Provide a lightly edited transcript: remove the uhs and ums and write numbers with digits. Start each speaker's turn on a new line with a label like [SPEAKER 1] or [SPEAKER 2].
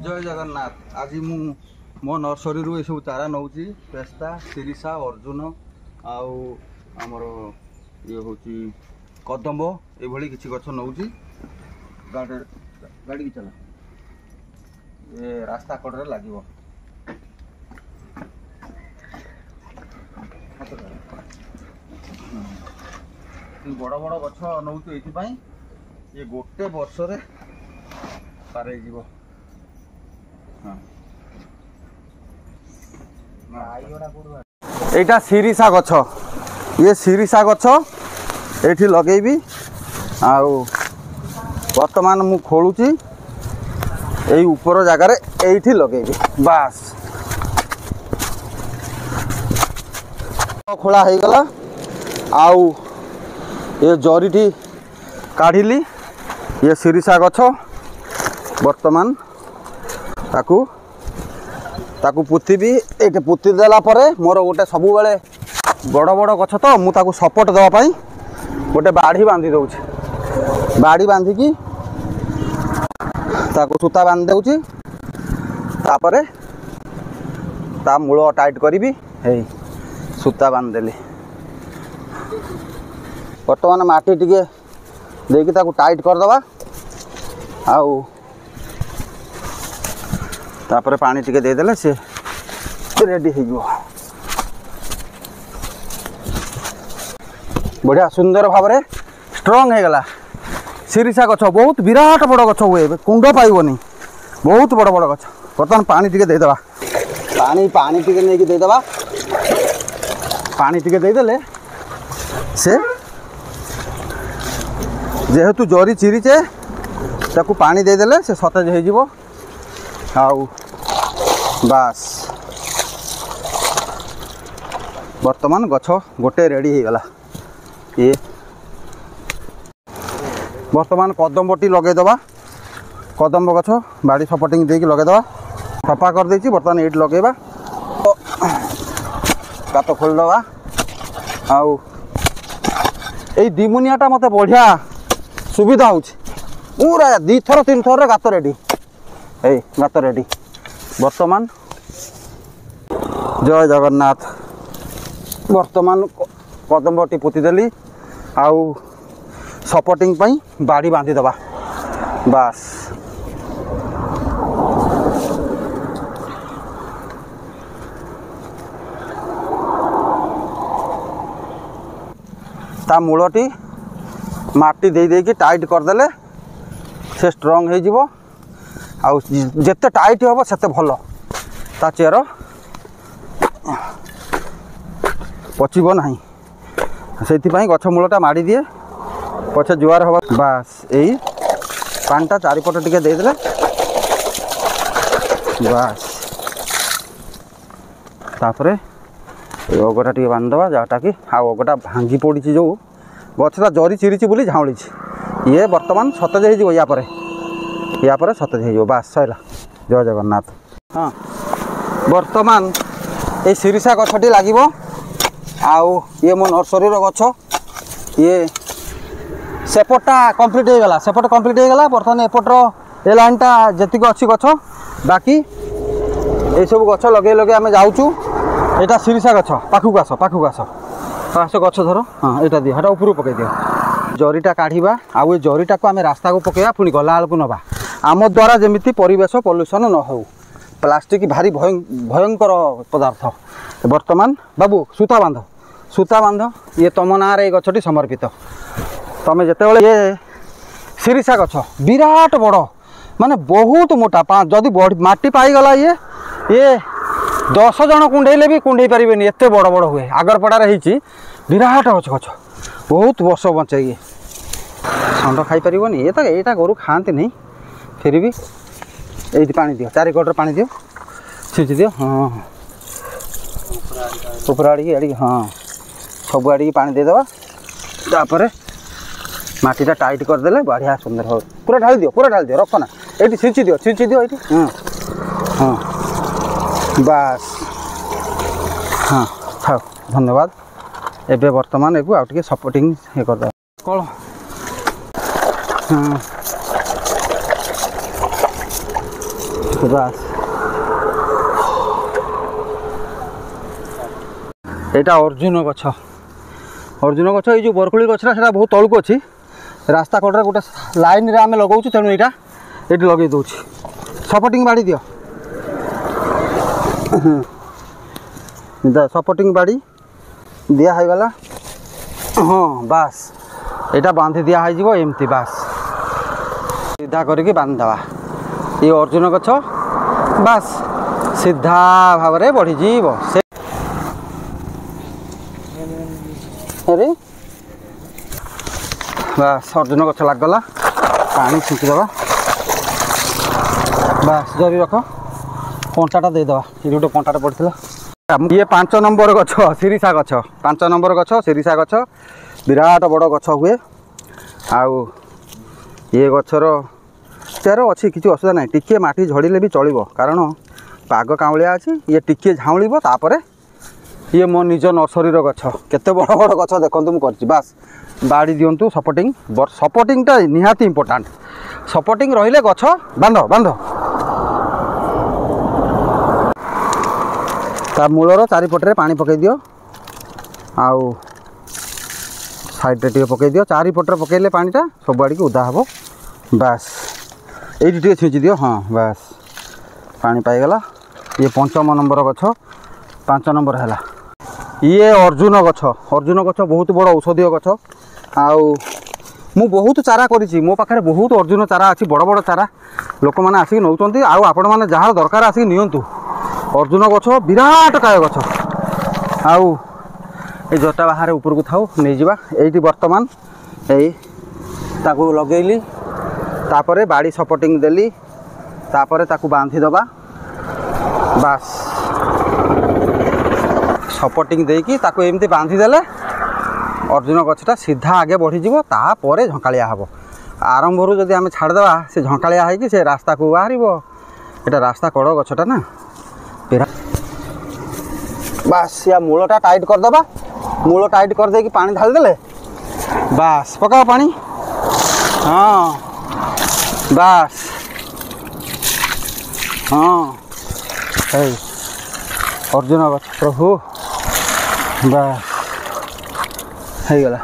[SPEAKER 1] जय जगन्नाथ। आज मु मो नर्सरी ये सब चारा नौची पेस्ता सिरिसा अर्जुन आमर ये हूँ कदम्ब ये किसी गछ नौची गाड़ी की चला ये रास्ता कड़े लगे बड़ बड़ गछ नौचु ये गोटे वर्ष पारे जीव। एटा सिरिसा गछ ये सिरिसा गछ ये लगेबी वर्तमान मु खोलुची यही ऊपर जगार ये लगेबी बास खोला हो गला आउ ये जरीटी काढ़िली ये सिरिसा गछ वर्तमान ताकू ताकू पुतीबी ये पुती देला परे मोर गोटे सब बेले बड़ बड़ गछ तो मु ताकू सपोर्ट देवाई गोटे बाड़ी बांधी दौची बाड़ी बांधिकी ताकू सूता बांधि दौची तापरे ता मूल टाइट करी हे सूता बांधिदेली वर्तमान माटी टिके देकी ताकू टाइट करदवा आउ तापर पानी टिके देदेले से रेडी हो बढ़िया सुंदर भाव में स्ट्रॉंग हो गला सिरिसा गछ बहुत विराट बड़ गछ हुए कुंड पाइबनी बहुत बड़ बड़ गछ। बर्तमान पानी टिके देदेबा पानी टिके नहीं देदेबा पानी टिके देदेले से जेहेतु जरी चिरीचे ताकू पानी देदेले से सतेज हो जिवो आउ बास वर्तमान गछ गोटे रेडी हो गला। ये वर्तमान कदम्बटी लगेदबा कदम्ब गछ बाड़ी सपोर्टिंग देकी लगेदबा सफा कर देछि वर्तमान ये लगेबा गात खोलदबा आउ ए दिमुनियाटा मते बढ़िया सुविधा होछि पूरा 2 थर 3 थर गात रेडी ए गात रेडी वर्तमान जय जगन्नाथ। वर्तमान कदम्बटी पोती देली आउ सपोर्टिंग पई बाड़ी बांधी दबा बास ता मूलटी माटी दे देकी टाइट करदेले से स्ट्रॉंग हो जिवो आउ जेते टाइट होबो सेते भलो ता चेर पचिबो नाही सेति पई गछ मूलटा माडी दिए पछे जुआर होबा बास एई पानटा चारिपट टिके दे देले बास तापरे ए ओगटा टिके बांध दबा जाटा कि आ ओगटा भांगी पड़ी जो गछटा जरी चिरीची बोली झाउली ये वर्तमान सतेज हो जिवो या पर सतेज हो बास सैला जय जगन्नाथ। हाँ वर्तमान ये सिरिसा गछटी लागिबो आउ ये मो नर्सरी गछ ये सेपटा कंप्लीट हो गला सेपट कंप्लीट हो गला वर्तमान एपटर ए लाइनटा जेतिक अच्छी गछ बाकी ये सब गछ लगे लगे आम जाऊँ यहाँ सिरिसा गछ पाखक आस आस गछ धर हाँ यहाँ दियो हाँ ऊपर पकई दियो जरीटा काढ़ा आउ ये जरीटा को आम रास्ता को पकड़ा पुणी गला बेलू नवा आम द्वारा जमी परिवेश पल्यूसन न हो प्लास्टिक भारी भयंकर पदार्थ। वर्तमान बाबू सूता बांध ये तुम ना गछटी समर्पित तुम जिते ये सिरिसा गछ विराट बड़ माने बहुत मोटा जदि माटी पाईगला ये 10 जन कुंडेले भी कुंडे पारे एत बड़ बड़ हुए आगरपड़ार हो विराट गछ गछ बहुत वर्ष बचे ये षंड खाई पारनी ये तो यहाँ गोरु खाती नहीं फिर भी ये पानी दियो 4 कटर पानी दियो सींच दियो हाँ ऊपर आड़ी हाँ सब आड़ी पानी देदेबा तापर माटीटा टाइट करदेले बढ़िया सुंदर हो पूरा ढाली दियो रखना ये सींची दियो ये हाँ हाँ बास हाँ थाओ धन्यवाद। एबे वर्तमान एक आउ टिके सपोर्टिंग ये करदा कल हाँ ବାସ୍ ଏଇଟା ଅର୍ଜୁନ ଗଛ ଏଇ ଯେଉଁ ବରକୋଳି ଗଛଟା ସେଇଟା ବହୁତ ତଳକୁ ଅଛି ରାସ୍ତା କଡ଼ରେ ଗୋଟେ ଲାଇନ୍ରେ ଆମେ ଲଗାଉଛୁ ତେଣୁ ଏଇଟା ଏଇଠି ଲଗେଇ ଦେଉଛି ସପୋର୍ଟିଂ ବାଡ଼ି ଦିଅ ସପୋର୍ଟିଂ ବାଡ଼ି ଦିଆ ହେଇଗଲା ହଁ ବାସ୍ ଏଇଟା ବାନ୍ଧି ଦିଆ ହେଇଯିବ ଏମିତି ବାସ୍ ସିଧା କରିକି ବାନ୍ଧିଦେବା ଏ ଅର୍ଜୁନ ଗଛ ବାସ୍ ସିଧା ଭାବରେ ବଢ଼ିଯିବ ସେ ଆରେ ବାସ୍ ଅର୍ଜୁନ ଗଛ ଲାଗିଗଲା ପାଣି ଛିଞ୍ଚିଦେବା ବାସ୍ ଜରି ରଖ କଣ୍ଟାଟା ଦେଇଦେବା ଏଠି ଗୋଟେ କଣ୍ଟାଟା ପଡ଼ିଥିଲା ଇଏ 5 ନମ୍ବର ଗଛ ଶିରିଷା ଗଛ 5 ନମ୍ବର ଗଛ ଶିରିଷା ଗଛ ବିରାଟ ବଡ଼ ଗଛ ହୁଏ ଆଉ ଏ ଗଛର ଚେର ଅଛି କିଛି ଅସୁବିଧା ନାହିଁ ଟିକିଏ ମାଟି ଝଡ଼ିଲେ ବି ଚଳିବ କାରଣ ପାଗ କାଉଁଳିଆ ଅଛି ଇଏ ଟିକିଏ ଝାଉଁଳିବ ତାପରେ ଇଏ ମୋ ନିଜ ନର୍ସରୀର ଗଛ କେତେ ବଡ଼ ବଡ଼ ଗଛ ଦେଖନ୍ତୁ ମୁଁ କରିଛି ବାସ୍ ବାଡ଼ି ଦିଅନ୍ତୁ ସପୋର୍ଟିଂଟା ନିହାତି ଇମ୍ପୋର୍ଟାଣ୍ଟ ସପୋର୍ଟିଂ ରହିଲେ ଗଛ ବାନ୍ଧ ତା ମୂଳର ଚାରିପଟରେ ପାଣି ପକାଇ ଦିଅ ଆଉ ସାଇଡ଼୍ରେ ଟିକେ ପକାଇ ଦିଅ ଚାରିପଟରେ ପକାଇଲେ ପାଣିଟା ସବୁଆଡ଼ିକି ଓଦା ହେବ ବାସ୍ ଏଇଠି ଟିକେ ଛିଞ୍ଚି ଦିଅ ହଁ ବାସ୍ ପାଣି ପାଇଗଲା ଇଏ 5ମ ନମ୍ବର ଗଛ 5 ନମ୍ବର ହେଲା ଇଏ ଅର୍ଜୁନ ଗଛ ବହୁତ ବଡ଼ ଔଷଧୀୟ ଗଛ ଆଉ ମୁଁ ବହୁତ ଚାରା କରିଛି ମୋ ପାଖରେ ବହୁତ ଅର୍ଜୁନ ଚାରା ଅଛି ବଡ଼ ବଡ଼ ଚାରା ଲୋକମାନେ ଆସିକି ନେଉଛନ୍ତି ଆଉ ଆପଣମାନେ ଯାହାର ଦରକାର ଆସିକି ନିଅନ୍ତୁ ଅର୍ଜୁନ ଗଛ ବିରାଟ କାୟ ଗଛ ଆଉ এই ଜଟା ବାହାରେ ଉପରକୁ ଥାଉ ନେଇଯିବା ଏଇଠି ବର୍ତ୍ତମାନ ଏଇ ତାକୁ ଲଗେଇଲି ତାପରେ ବାଡ଼ି ସପୋର୍ଟିଂ ଦେଲି ତାପରେ ତାକୁ ବାନ୍ଧିଦେବା ବାସ୍ ସପୋର୍ଟିଂ ଦେଇକି ତାକୁ ଏମିତି ବାନ୍ଧିଦେଲେ ଅର୍ଜୁନ ଗଛଟା ସିଧା ଆଗେ ବଢ଼ିଯିବ ତାପରେ ଝଙ୍କାଳିଆ ହେବ ଆରମ୍ଭରୁ ଯଦି ଆମେ ଛାଡ଼ିଦେବା ସେ ଝଙ୍କାଳିଆ ହେଇକି ସେ ରାସ୍ତାକୁ ବାହାରିବ ଏଇଟା ରାସ୍ତା କଡ଼ ଗଛଟା ନା ବାସ୍ ୟା ମୂଳଟା ଟାଇଟ୍ କରିଦେବା ମୂଳ ଟାଇଟ୍ କରିଦେଇକି ପାଣି ଢାଳିଦେଲେ ବାସ୍ ପକାଅ ପାଣି ହଁ ବାସ୍ ହଁ ଏଇ ଅର୍ଜୁନ ଗଛ ପ୍ରଭୁ ବାସ୍ ହେଇଗଲା